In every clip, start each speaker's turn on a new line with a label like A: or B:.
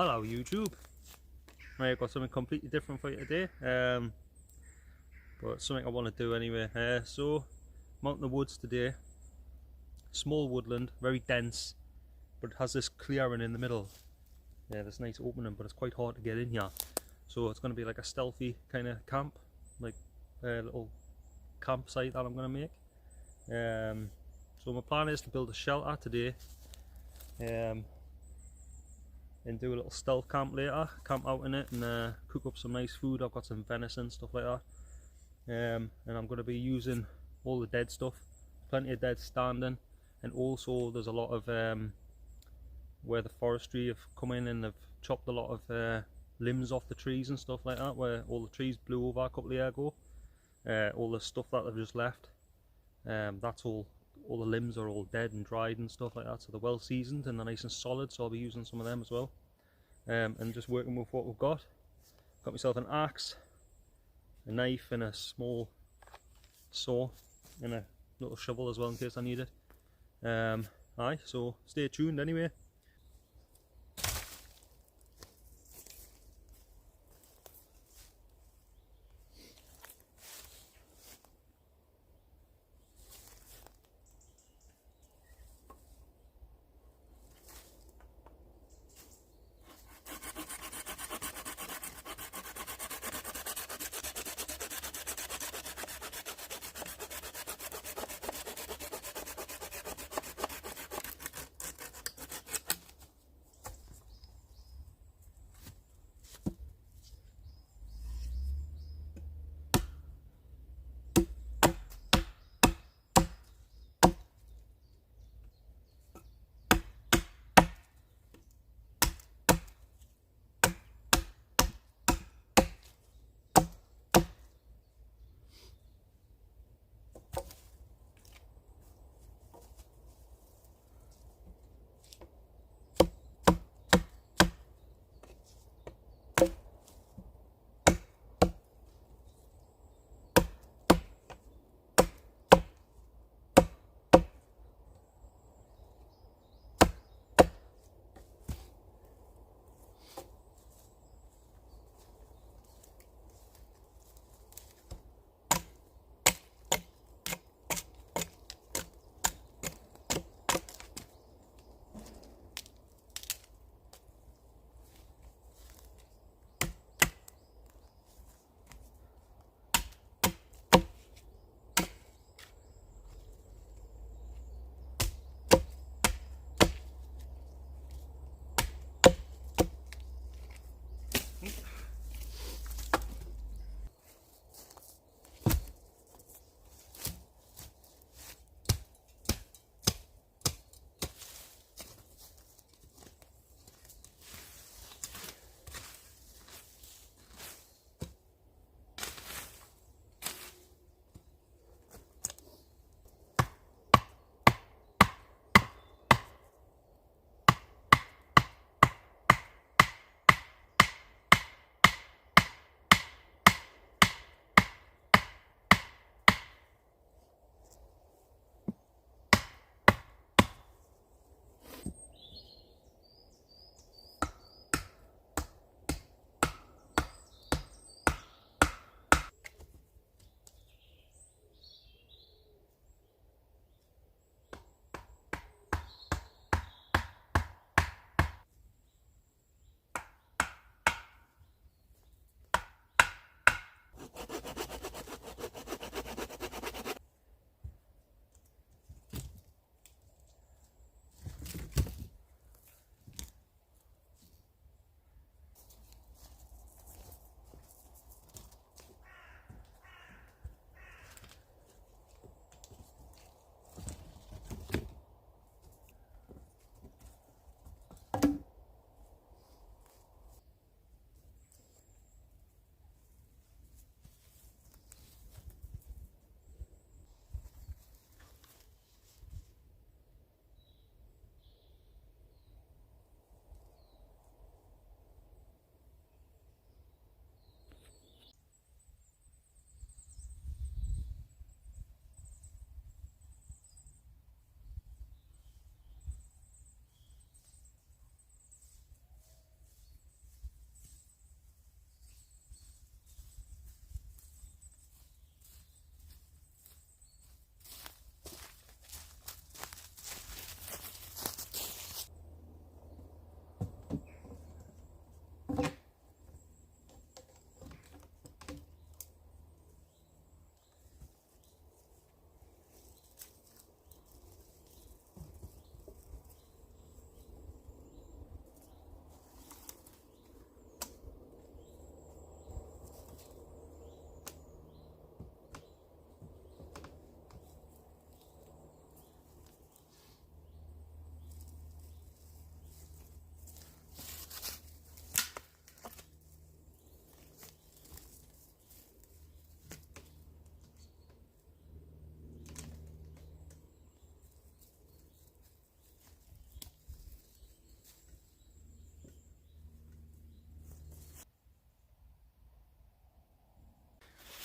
A: Hello YouTube. Right, I've got something completely different for you today, but something I want to do anyway. So I'm out in the woods today. Small woodland, very dense, but it has this clearing in the middle. Yeah, this nice opening, but it's quite hard to get in here. So it's going to be like a stealthy kind of camp, like a little campsite that I'm going to make. So my plan is to build a shelter today. And do a little stealth camp later, camp out in it and cook up some nice food. I've got some venison, stuff like that, and I'm going to be using all the dead stuff, plenty of dead standing, and also there's a lot of where the forestry have come in and they've chopped a lot of limbs off the trees and stuff like that, where all the trees blew over a couple of years ago. All the stuff that they've just left, that's all the limbs are all dead and dried and stuff like that, so they're well seasoned and they're nice and solid, so I'll be using some of them as well. And just working with what we've got. Got myself an axe, a knife and a small saw and a little shovel as well in case I need it. So stay tuned anyway.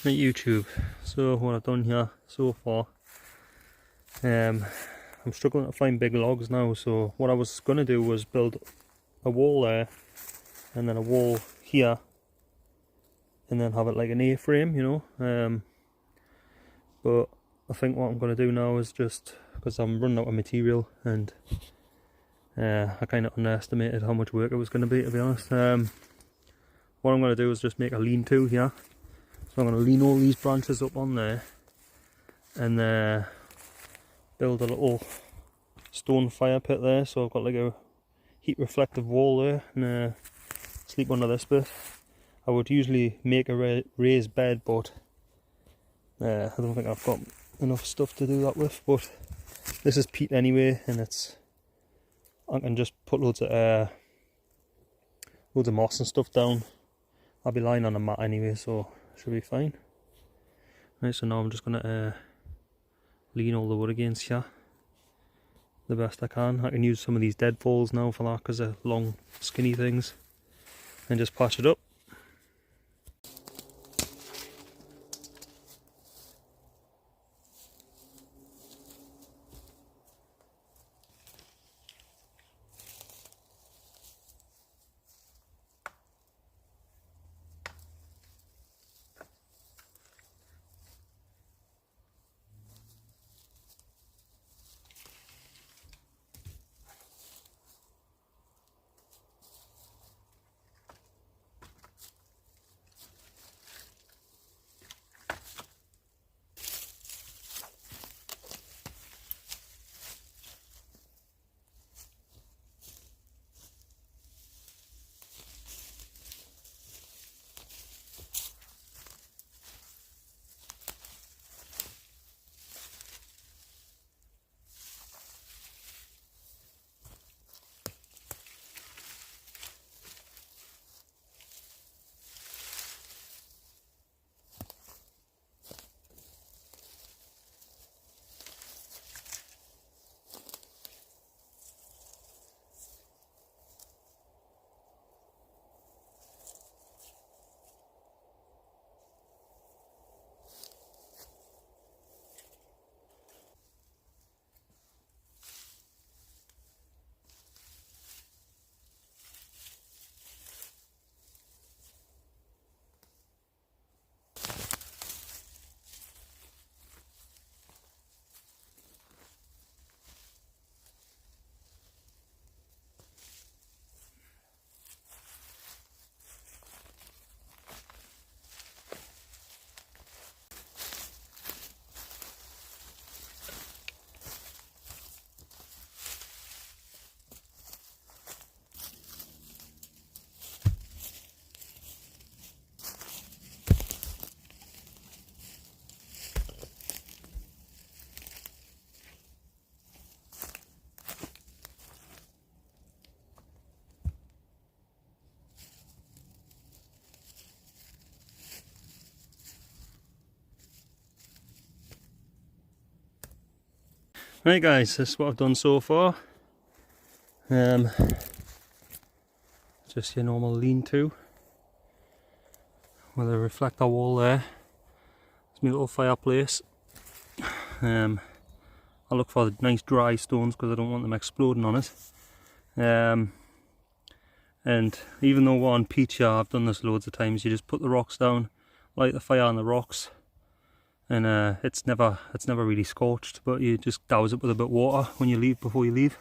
A: Right, YouTube, so what I've done here so far, I'm struggling to find big logs now, so what I was going to do was build a wall there and then a wall here and then have it like an A-frame, you know. But I think what I'm going to do now is just, because I'm running out of material and I kind of underestimated how much work it was going to be honest. What I'm going to do is just make a lean-to here. So I'm going to lean all these branches up on there and build a little stone fire pit there. So I've got like a heat reflective wall there and sleep under this bit. I would usually make a raised bed, but I don't think I've got enough stuff to do that with. But this is peat anyway, and I can just put loads of moss and stuff down. I'll be lying on a mat anyway, so should be fine. Right, so now I'm just gonna lean all the wood against here the best I can. I can use some of these deadfalls now for that because they're long, skinny things, and just patch it up. Right guys, this is what I've done so far. Just your normal lean-to with a reflector wall there. It's my little fireplace. I look for nice dry stones because I don't want them exploding on it. And even though we're on peat here, I've done this loads of times. You just put the rocks down, light the fire on the rocks, and it's never really scorched, but you just douse it with a bit of water when you leave, before you leave.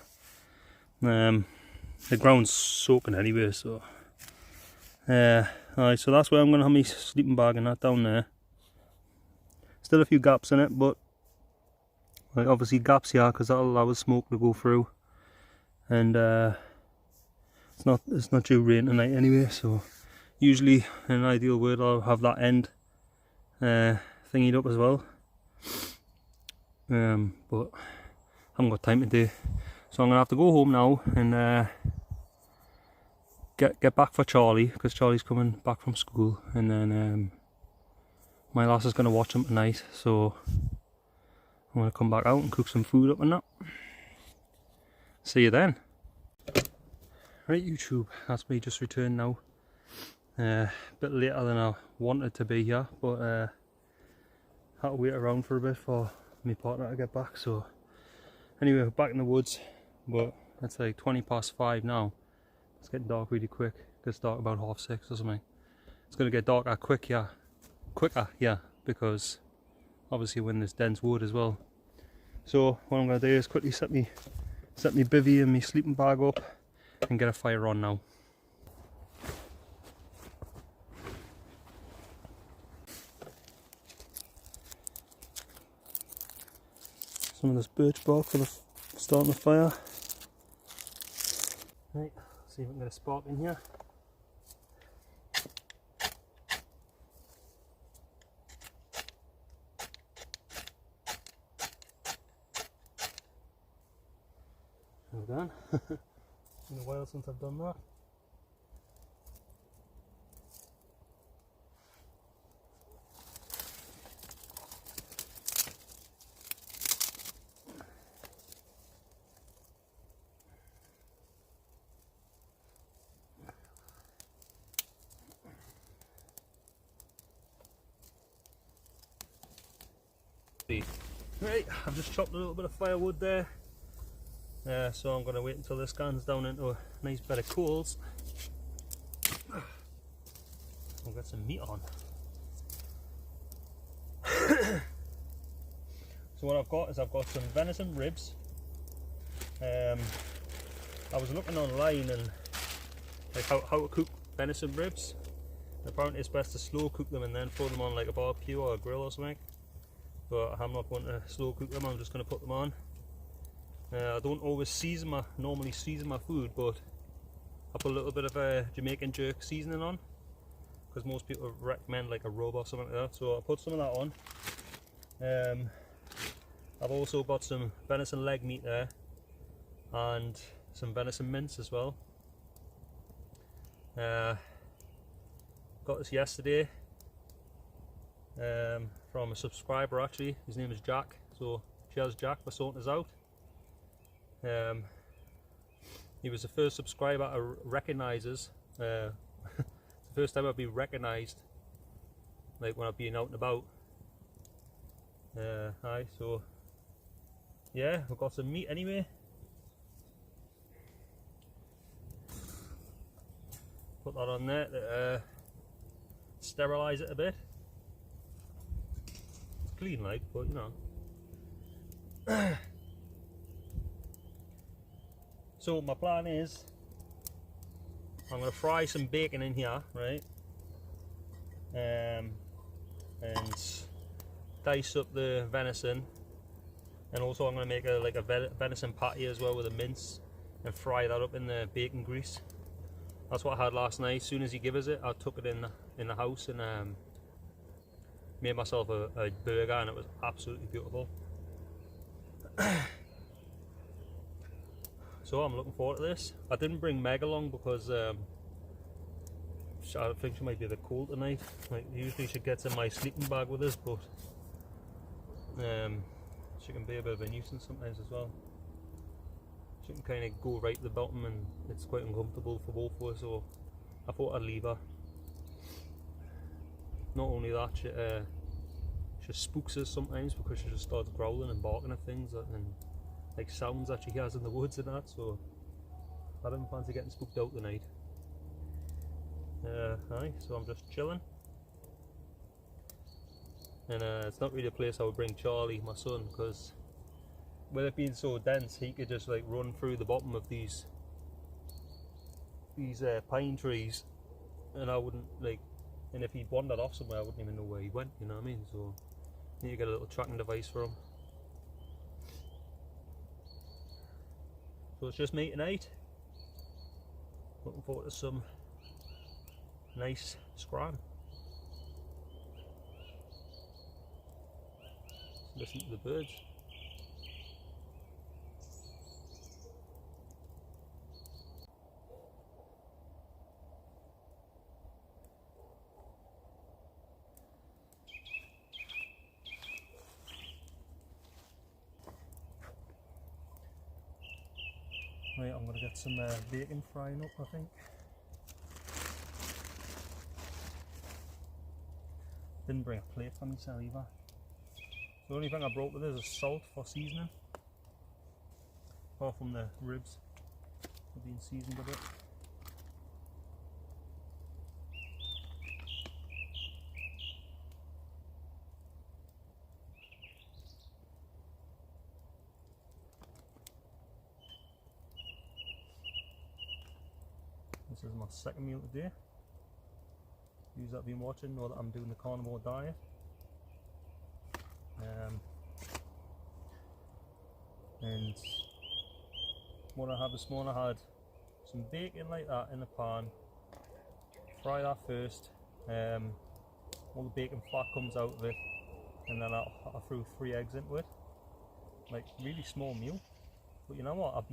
A: The ground's soaking anyway, so alright, so that's where I'm going to have my sleeping bag and that down there. Still a few gaps in it, but like obviously gaps here because that'll allow the smoke to go through, and it's not due rain tonight anyway, so usually in an ideal world I'll have that end thingied up as well, but I haven't got time today, so I'm gonna have to go home now and get back for Charlie, because Charlie's coming back from school, and then my lass is gonna watch him tonight, so I'm gonna come back out and cook some food up and that. See you then. Right YouTube, that's me just returned now. A bit later than I wanted to be here, but had to wait around for a bit for my partner to get back. So anyway, we're back in the woods, but it's like 5:20 now. It's getting dark really quick. It gets dark about 6:30 or something. It's going to get darker quicker, because obviously when there's dense wood as well. So what I'm going to do is quickly set me bivvy and my sleeping bag up and get a fire on now. Some of this birch bark for starting the fire. Right, see if we can get a spark in here. Well done. It's been a while since I've done that. Right, I've just chopped a little bit of firewood there. So I'm going to wait until this gans down into a nice bed of coals. We'll get some meat on. So what I've got is some venison ribs. I was looking online and like how to cook venison ribs. Apparently it's best to slow cook them and then throw them on like a barbecue or a grill or something. But I'm not going to slow cook them, I'm just going to put them on. I don't always normally season my food, but I put a little bit of a Jamaican jerk seasoning on, because most people recommend like a rub or something like that, so I put some of that on. I've also got some venison leg meat there, and some venison mince as well. Got this yesterday from a subscriber actually. His name is Jack, so cheers Jack for sorting us out. He was the first subscriber I recognises. It's the first time I've been recognised, like when I've been out and about. Hi, so yeah, we've got some meat anyway. Put that on there to sterilise it a bit. It's clean like, but you know. So my plan is, I'm going to fry some bacon in here, right, and dice up the venison, and also I'm going to make a venison patty as well with a mince, and fry that up in the bacon grease. That's what I had last night. As soon as he gave us it, I took it in the house and made myself a burger, and it was absolutely beautiful. So I'm looking forward to this. I didn't bring Meg along because I think she might be a bit cold tonight. Like, usually she gets in my sleeping bag with us, but she can be a bit of a nuisance sometimes as well. She can kind of go right to the bottom and it's quite uncomfortable for both of us, so I thought I'd leave her. Not only that, she spooks us sometimes because she just starts growling and barking at things and like sounds that she hears in the woods and that, so I didn't fancy getting spooked out tonight. So I'm just chilling, and it's not really a place I would bring Charlie, my son, because with it being so dense, he could just like run through the bottom of these pine trees, and I wouldn't like, and if he wandered off somewhere I wouldn't even know where he went, you know what I mean? So I need to get a little tracking device for him. So it's just me tonight. Looking forward to some nice scran. Listen to the birds. Right, I'm going to get some bacon frying up, I think. Didn't bring a plate for myself either. The only thing I brought with us is salt for seasoning, apart from the ribs have been seasoned a bit. This is my second meal today. You that have been watching know that I'm doing the carnivore diet. And what I had this morning, I had some bacon like that in a pan. Fry that first. All the bacon fat comes out of it, and then I threw 3 eggs into it. Like, really small meal. But you know what? I've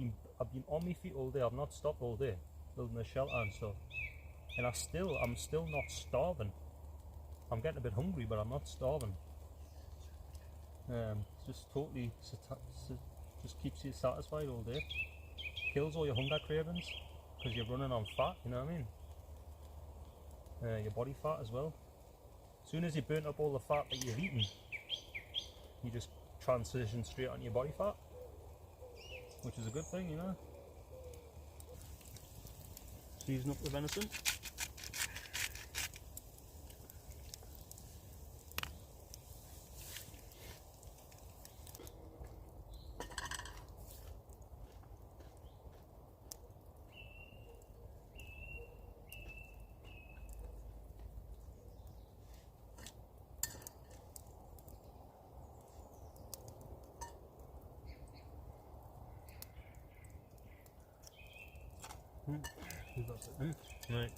A: been on my feet all day. I've not stopped all day building a shelter and stuff. And I'm still not starving. I'm getting a bit hungry, but I'm not starving. Just totally just keeps you satisfied all day. Kills all your hunger cravings because you're running on fat. You know what I mean? Your body fat as well. As soon as you burn up all the fat that you've eaten, you just transition straight onto your body fat, which is a good thing, you know. Season up the venison. Right.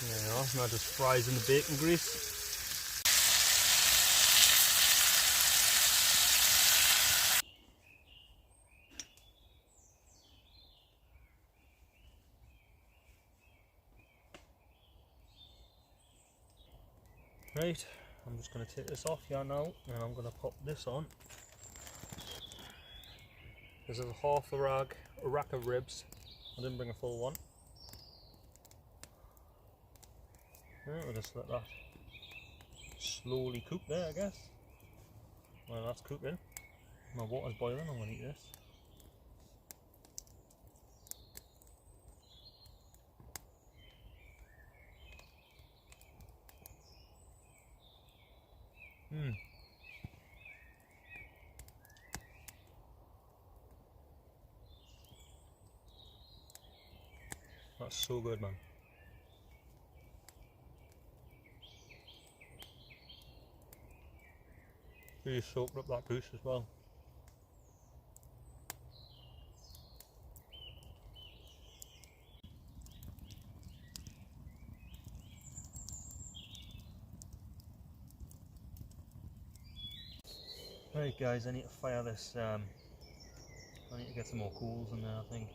A: There you are, now just fries in the bacon grease. Right, I'm just going to take this off here now, and I'm going to pop this on. This is half a rack of ribs. I didn't bring a full one. Right, we'll just let that slowly cook there, I guess. Well, that's cooking. My water's boiling, I'm going to eat this. That's so good, man. Really soaked up that goose as well. Right guys, I need to fire this, I need to get some more coals in there, I think.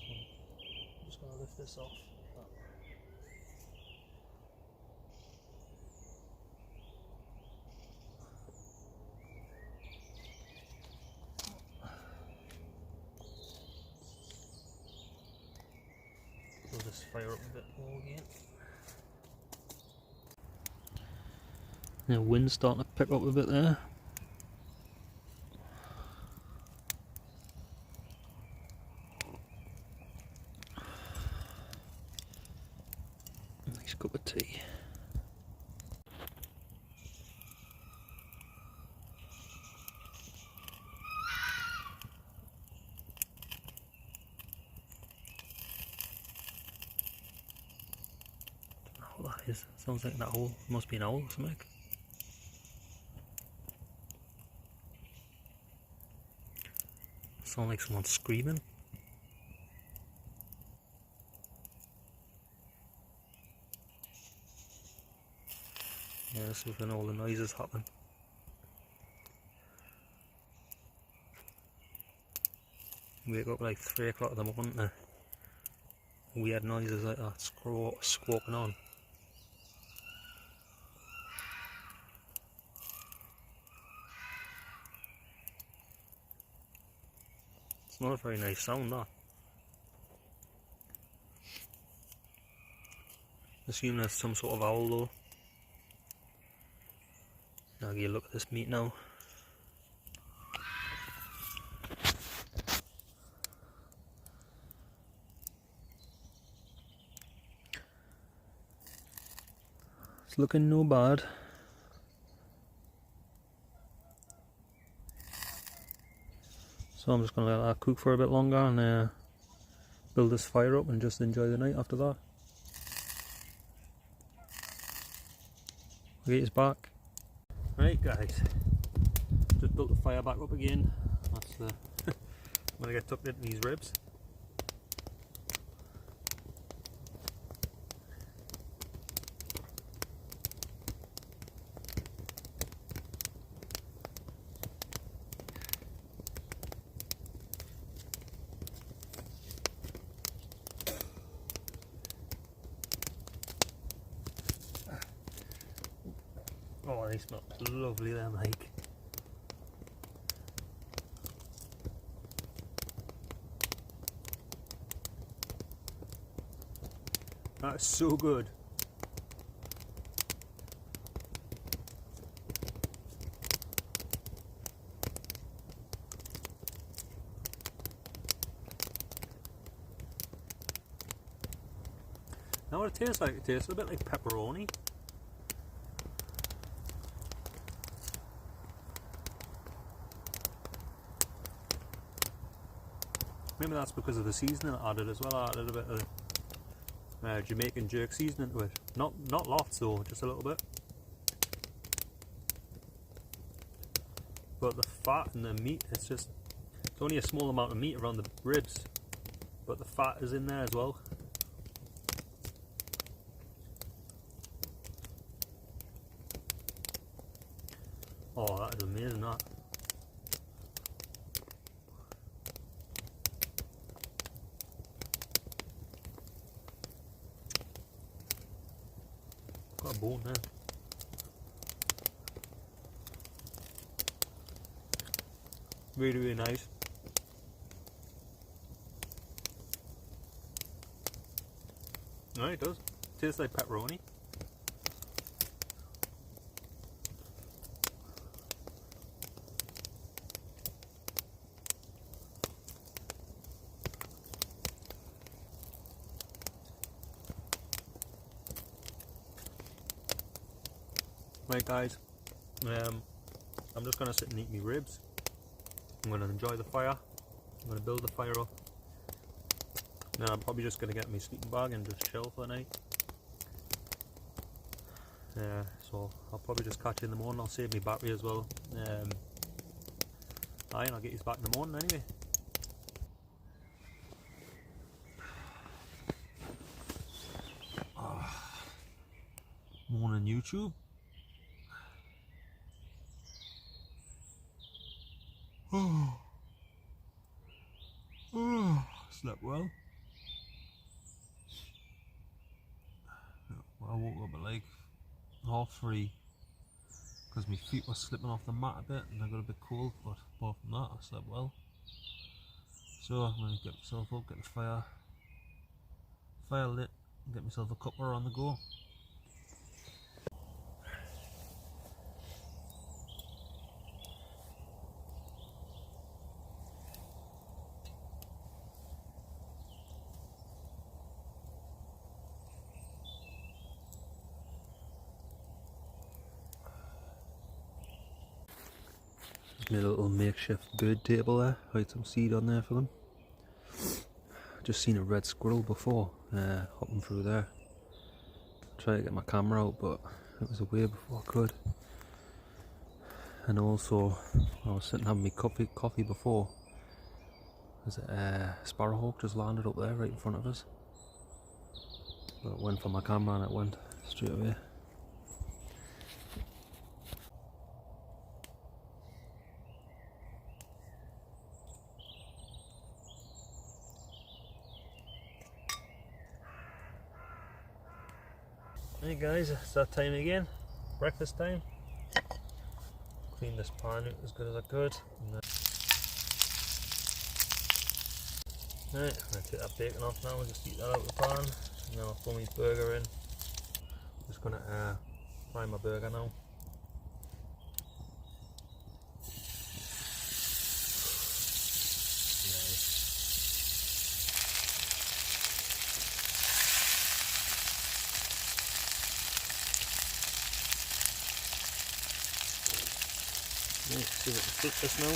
A: I'm just going to lift this off. We'll just fire up a bit more again. The wind's starting to pick up a bit there. Nice cup of tea. what that is. Sounds like an owl. Must be an owl or something. Sounds like someone screaming. Yeah, this is when all the noises happen. Wake up like 3 o'clock in the morning to weird noises like that squawking on. It's not a very nice sound, that. Assume there's some sort of owl though. I'll give you a look at this meat now. It's looking no bad. So I'm just going to let that cook for a bit longer and build this fire up and just enjoy the night after that. Okay, it's back. Right guys, just built the fire back up again. That's the I'm going to get tucked into these ribs. Oh, they smell lovely them, like. That's so good. Now what it tastes like, it tastes a bit like pepperoni. Maybe that's because of the seasoning I added as well. I added a bit of Jamaican jerk seasoning to it. Not lots though, just a little bit. But the fat and the meat, it's only a small amount of meat around the ribs, but the fat is in there as well. Oh, that is amazing, that. Got a bone there. Really, really nice. No, it does. Tastes like pepperoni. Right guys, I'm just going to sit and eat my ribs. I'm going to enjoy the fire. I'm going to build the fire up. Then I'm probably just going to get my sleeping bag and just chill for the night. So I'll probably just catch you in the morning. I'll save my battery as well. And I'll get you back in the morning anyway. Morning YouTube. Slept well. I woke up at like 3:30 because my feet were slipping off the mat a bit and I got a bit cold, but apart from that I slept well. So I'm going to get myself up, get the fire lit, and get myself a cuppa on the go. My little makeshift bird table there, I had some seed on there for them. Just seen a red squirrel before, hopping through there. try to get my camera out, but it was away before I could. And also, I was sitting having my coffee before. There's a sparrowhawk just landed up there right in front of us. But it went for my camera and it went straight away. Hey guys, it's that time again. Breakfast time. Clean this pan out as good as I could. Right, I'm going to take that bacon off now and just eat that out of the pan. And then I'll throw my burger in. I'm just going to fry my burger now. Let's see if I can flip this now.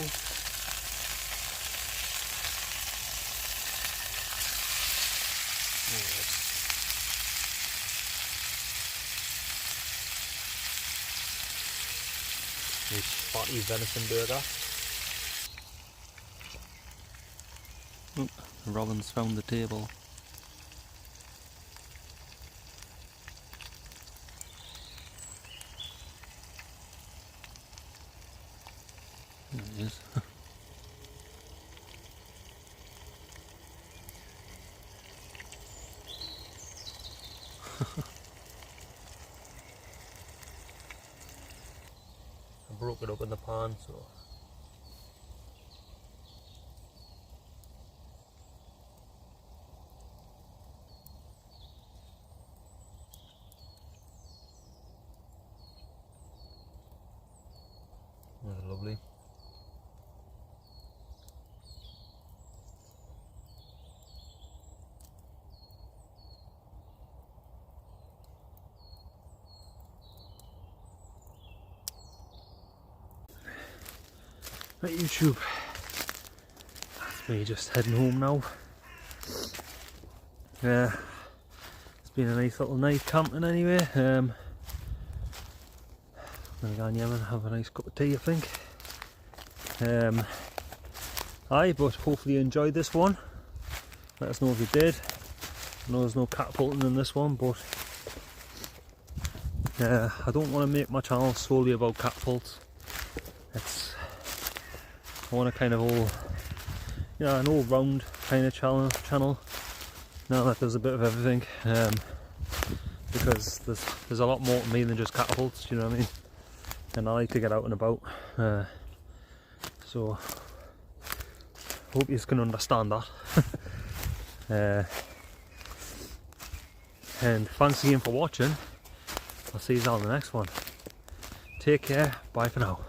A: Nice fatty venison burger. Oh, Robin's found the table. There he is. I broke it up in the pan, so that's lovely. Right, YouTube, that's me just heading home now. Yeah, it's been a nice little night camping anyway. I'm gonna go on Yemen and have a nice cup of tea, I think. Aye, but hopefully you enjoyed this one. Let us know if you did. I know there's no catapulting in this one, but I don't want to make my channel solely about catapults. I want a kind of an all-round kind of channel. Now that there's a bit of everything, because there's a lot more to me than just catapults. You know what I mean? And I like to get out and about. So hope you can understand that. And thanks again for watching. I'll see you on the next one. Take care. Bye for now.